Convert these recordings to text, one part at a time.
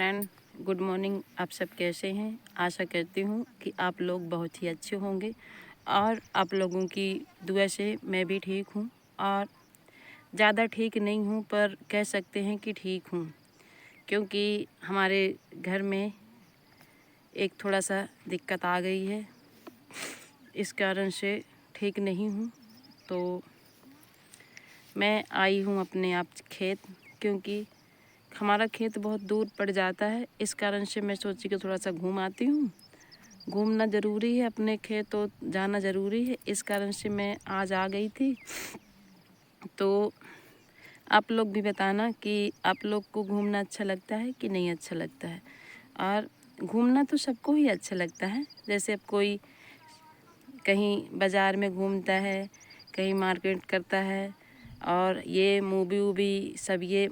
Friend, good morning. आप सब कैसे हैं? आशा करती हूँ कि आप लोग बहुत ही अच्छे होंगे और आप लोगों की दुआ से मैं भी ठीक हूँ और ज़्यादा ठीक नहीं हूँ, पर कह सकते हैं कि ठीक हूँ, क्योंकि हमारे घर में एक थोड़ा सा दिक्कत आ गई है। इस कारण से ठीक नहीं हूँ। तो मैं आई हूँ अपने आप खेत, क्योंकि हमारा खेत बहुत दूर पड़ जाता है। इस कारण से मैं सोची कि थोड़ा सा घूम आती हूँ। घूमना ज़रूरी है, अपने खेत तो जाना ज़रूरी है। इस कारण से मैं आज आ गई थी। तो आप लोग भी बताना कि आप लोग को घूमना अच्छा लगता है कि नहीं अच्छा लगता है। और घूमना तो सबको ही अच्छा लगता है। जैसे अब कोई कहीं बाज़ार में घूमता है, कहीं मार्केट करता है, और ये मूवी वूवी सब, ये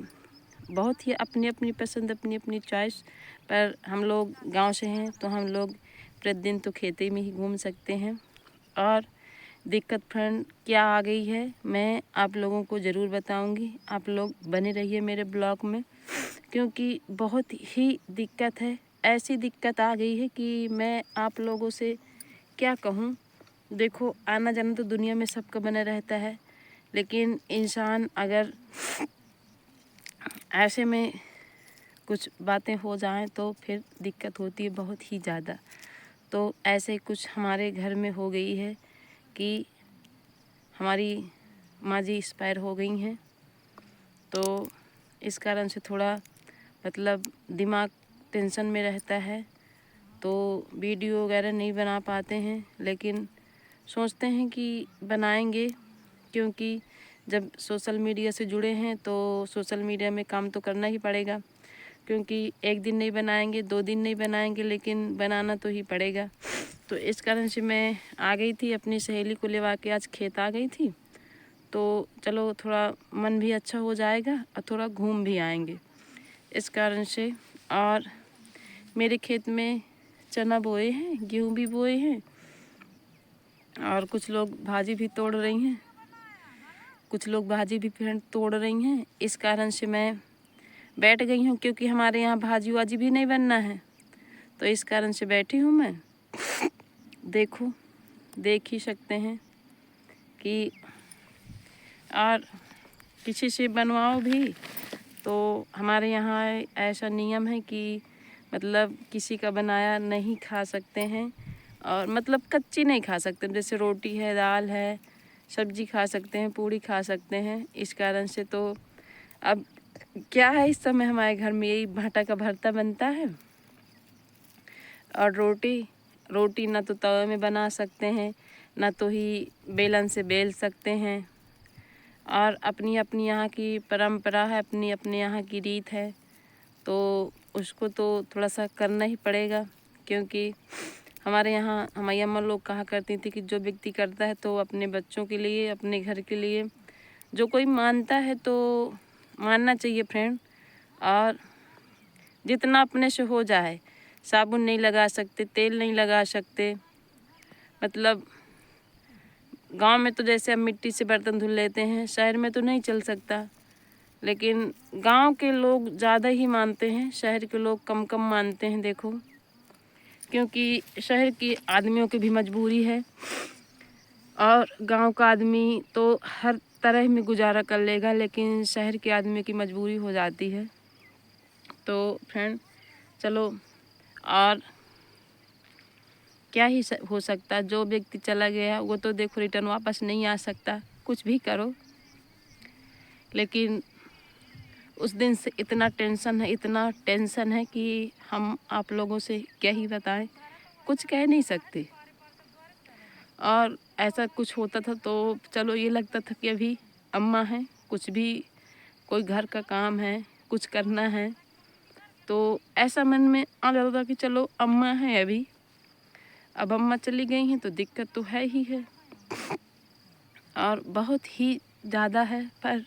बहुत ही अपनी अपनी पसंद, अपनी अपनी चॉइस। पर हम लोग गांव से हैं तो हम लोग प्रतिदिन तो खेती में ही घूम सकते हैं। और दिक्कत फ्रेंड क्या आ गई है, मैं आप लोगों को ज़रूर बताऊंगी। आप लोग बने रहिए मेरे ब्लॉग में, क्योंकि बहुत ही दिक्कत है। ऐसी दिक्कत आ गई है कि मैं आप लोगों से क्या कहूँ। देखो, आना जाना तो दुनिया में सबका बना रहता है, लेकिन इंसान अगर ऐसे में कुछ बातें हो जाएं तो फिर दिक्कत होती है बहुत ही ज़्यादा। तो ऐसे कुछ हमारे घर में हो गई है कि हमारी माँ जी एक्सपायर हो गई हैं। तो इस कारण से थोड़ा मतलब दिमाग टेंशन में रहता है, तो वीडियो वगैरह नहीं बना पाते हैं। लेकिन सोचते हैं कि बनाएंगे, क्योंकि जब सोशल मीडिया से जुड़े हैं तो सोशल मीडिया में काम तो करना ही पड़ेगा। क्योंकि एक दिन नहीं बनाएंगे, 2 दिन नहीं बनाएंगे, लेकिन बनाना तो ही पड़ेगा। तो इस कारण से मैं आ गई थी, अपनी सहेली को लेवा के आज खेत आ गई थी। तो चलो थोड़ा मन भी अच्छा हो जाएगा और थोड़ा घूम भी आएंगे, इस कारण से। और मेरे खेत में चना बोए हैं, गेहूँ भी बोए हैं, और कुछ लोग भाजी भी तोड़ रही हैं, कुछ लोग भाजी भी फिर तोड़ रही हैं। इस कारण से मैं बैठ गई हूँ, क्योंकि हमारे यहाँ भाजी वाजी भी नहीं बनना है। तो इस कारण से बैठी हूँ मैं। देखो, देख ही सकते हैं कि और किसी से बनवाओ भी तो हमारे यहाँ ऐसा नियम है कि मतलब किसी का बनाया नहीं खा सकते हैं, और मतलब कच्ची नहीं खा सकते। जैसे रोटी है, दाल है, सब्जी खा सकते हैं, पूड़ी खा सकते हैं। इस कारण से तो अब क्या है, इस समय हमारे घर में यही भाटा का भरता बनता है। और रोटी ना तो तवे में बना सकते हैं, ना तो ही बेलन से बेल सकते हैं। और अपनी अपनी यहाँ की परंपरा है, अपनी अपनी यहाँ की रीत है, तो उसको तो थोड़ा सा करना ही पड़ेगा। क्योंकि हमारे यहाँ हमारी अम्मा लोग कहा करती थी कि जो व्यक्ति करता है तो अपने बच्चों के लिए, अपने घर के लिए, जो कोई मानता है तो मानना चाहिए फ्रेंड। और जितना अपने से हो जाए, साबुन नहीं लगा सकते, तेल नहीं लगा सकते। मतलब गांव में तो जैसे अब मिट्टी से बर्तन धुल लेते हैं, शहर में तो नहीं चल सकता। लेकिन गांव के लोग ज़्यादा ही मानते हैं, शहर के लोग कम कम मानते हैं। देखो, क्योंकि शहर के आदमियों की भी मजबूरी है, और गांव का आदमी तो हर तरह में गुजारा कर लेगा, लेकिन शहर के आदमी की मजबूरी हो जाती है। तो फ्रेंड चलो, और क्या ही हो सकता। जो व्यक्ति चला गया वो तो देखो रिटर्न वापस नहीं आ सकता, कुछ भी करो। लेकिन उस दिन से इतना टेंशन है कि हम आप लोगों से क्या ही बताएं, कुछ कह नहीं सकते। और ऐसा कुछ होता था तो चलो ये लगता था कि अभी अम्मा हैं, कुछ भी कोई घर का काम है, कुछ करना है, तो ऐसा मन में आ जाता था कि चलो अम्मा हैं अभी। अब अम्मा चली गई हैं तो दिक्कत तो है ही है, और बहुत ही ज़्यादा है। पर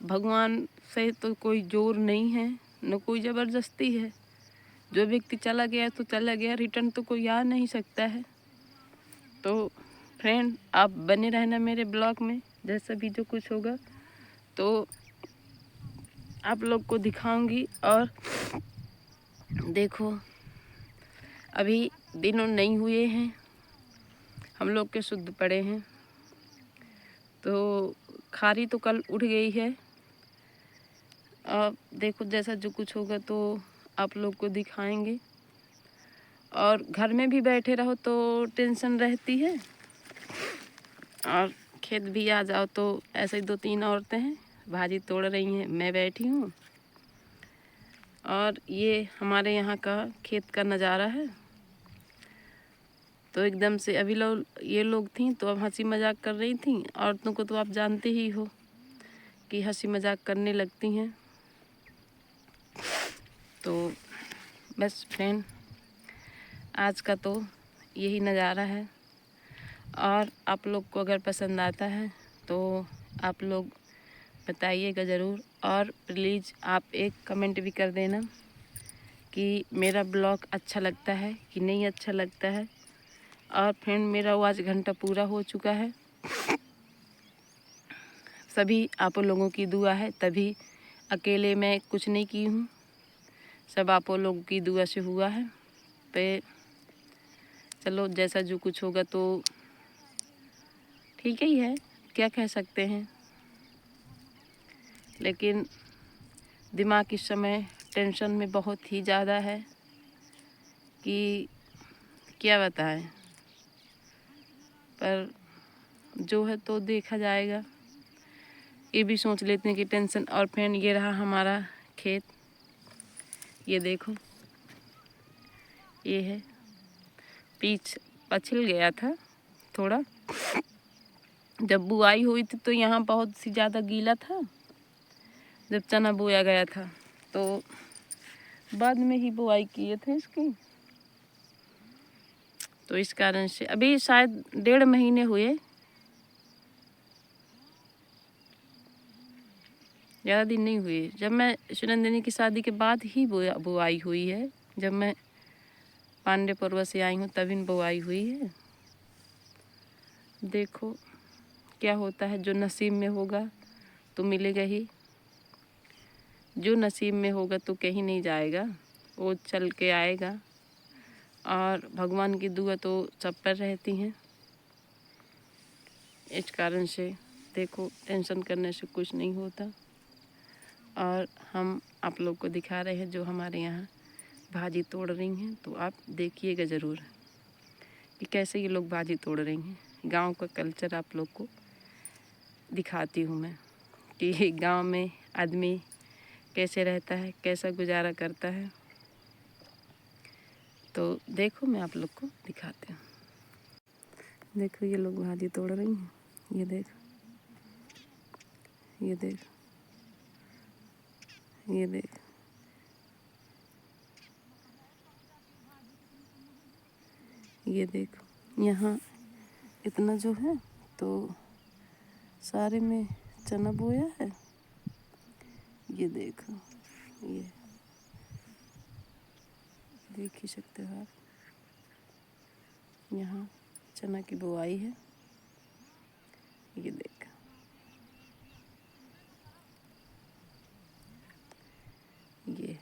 भगवान से तो कोई जोर नहीं है, न कोई ज़बरदस्ती है। जो व्यक्ति चला गया तो चला गया, रिटर्न तो कोई आ नहीं सकता है। तो फ्रेंड आप बने रहना मेरे ब्लॉग में, जैसा भी जो कुछ होगा तो आप लोग को दिखाऊंगी। और देखो अभी दिन नहीं हुए हैं, हम लोग के शुद्ध पड़े हैं। तो खारी तो कल उठ गई है। अब देखो जैसा जो कुछ होगा तो आप लोग को दिखाएंगे। और घर में भी बैठे रहो तो टेंशन रहती है, और खेत भी आ जाओ तो ऐसे ही 2-3 औरतें हैं, भाजी तोड़ रही हैं, मैं बैठी हूँ। और ये हमारे यहाँ का खेत का नज़ारा है। तो एकदम से अभी ये लोग थी तो अब हंसी मजाक कर रही थी। औरतों को तो आप जानते ही हो कि हंसी मजाक करने लगती हैं। तो बस फ्रेंड, आज का तो यही नज़ारा है। और आप लोग को अगर पसंद आता है तो आप लोग बताइएगा ज़रूर। और प्लीज़ आप एक कमेंट भी कर देना कि मेरा ब्लॉग अच्छा लगता है कि नहीं अच्छा लगता है। और फ्रेंड, मेरा वो आज घंटा पूरा हो चुका है। सभी आप लोगों की दुआ है, तभी अकेले मैं कुछ नहीं की हूँ, सब आप लोगों की दुआ से हुआ है। पे चलो जैसा जो कुछ होगा तो ठीक ही है, क्या कह सकते हैं। लेकिन दिमाग इस समय टेंशन में बहुत ही ज़्यादा है कि क्या बताएं। पर जो है तो देखा जाएगा। ये भी सोच लेते हैं कि टेंशन। और फ्रेंड, ये रहा हमारा खेत, ये देखो, ये है। पछिल गया था थोड़ा, जब बुआई हुई थी तो यहाँ बहुत सी ज़्यादा गीला था। जब चना बोया गया था तो बाद में ही बुआई किए थे इसकी, तो इस कारण से अभी शायद 1.5 महीने हुए, ज़्यादा दिन नहीं हुए। जब मैं सुनंदिनी की शादी के बाद ही बुआई हुई है। जब मैं पांडेपुरवा से आई हूँ तभी बुआई हुई है। देखो क्या होता है, जो नसीब में होगा तो मिलेगा ही, जो नसीब में होगा तो कहीं नहीं जाएगा, वो चल के आएगा। और भगवान की दुआ तो सब पर रहती हैं। इस कारण से देखो टेंशन करने से कुछ नहीं होता। और हम आप लोग को दिखा रहे हैं जो हमारे यहाँ भाजी तोड़ रही हैं, तो आप देखिएगा ज़रूर कि कैसे ये लोग भाजी तोड़ रही हैं। गांव का कल्चर आप लोग को दिखाती हूँ मैं कि गांव में आदमी कैसे रहता है, कैसा गुजारा करता है। तो देखो मैं आप लोग को दिखाती हूँ। देखो ये लोग भाजी तोड़ रही हैं, ये देखो, ये देखो, ये देखो, ये देखो। यहाँ इतना जो है तो सारे में चना बोया है। ये देखो, ये देख ही सकते हो आप, यहाँ चना की बुआई है। ये देखो, ये।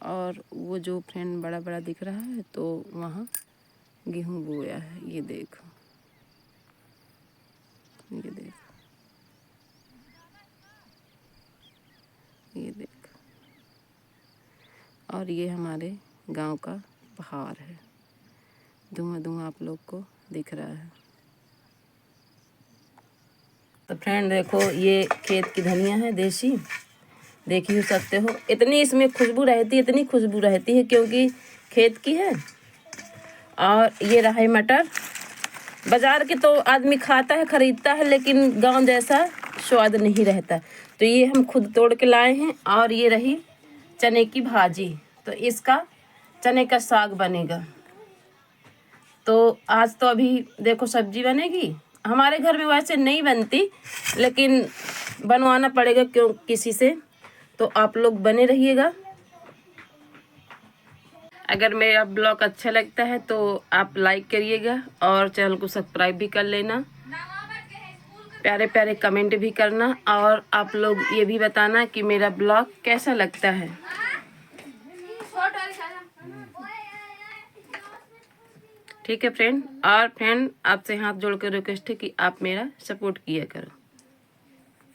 और वो जो फ्रेंड बड़ा बड़ा दिख रहा है तो वहाँ गेहूँ बोया है। ये देखो, ये देखो, ये देखो। और ये हमारे गांव का पहाड़ है, धुआं धुआं आप लोग को दिख रहा है। तो फ्रेंड देखो, ये खेत की धनिया है देसी, देख ही सकते हो। इतनी इसमें खुशबू रहती है, इतनी खुशबू रहती है क्योंकि खेत की है। और ये रहा है मटर। बाजार के तो आदमी खाता है, खरीदता है, लेकिन गांव जैसा स्वाद नहीं रहता। तो ये हम खुद तोड़ के लाए हैं। और ये रही चने की भाजी, तो इसका चने का साग बनेगा। तो आज तो अभी देखो सब्जी बनेगी। हमारे घर में वैसे नहीं बनती, लेकिन बनवाना पड़ेगा क्यों किसी से। तो आप लोग बने रहिएगा। अगर मेरा ब्लॉग अच्छा लगता है तो आप लाइक करिएगा और चैनल को सब्सक्राइब भी कर लेना। प्यारे प्यारे कमेंट भी करना। और आप लोग ये भी बताना कि मेरा ब्लॉग कैसा लगता है। ठीक है फ्रेंड। और फ्रेंड आपसे हाथ जोड़ कर रिक्वेस्ट है कि आप मेरा सपोर्ट किया करो।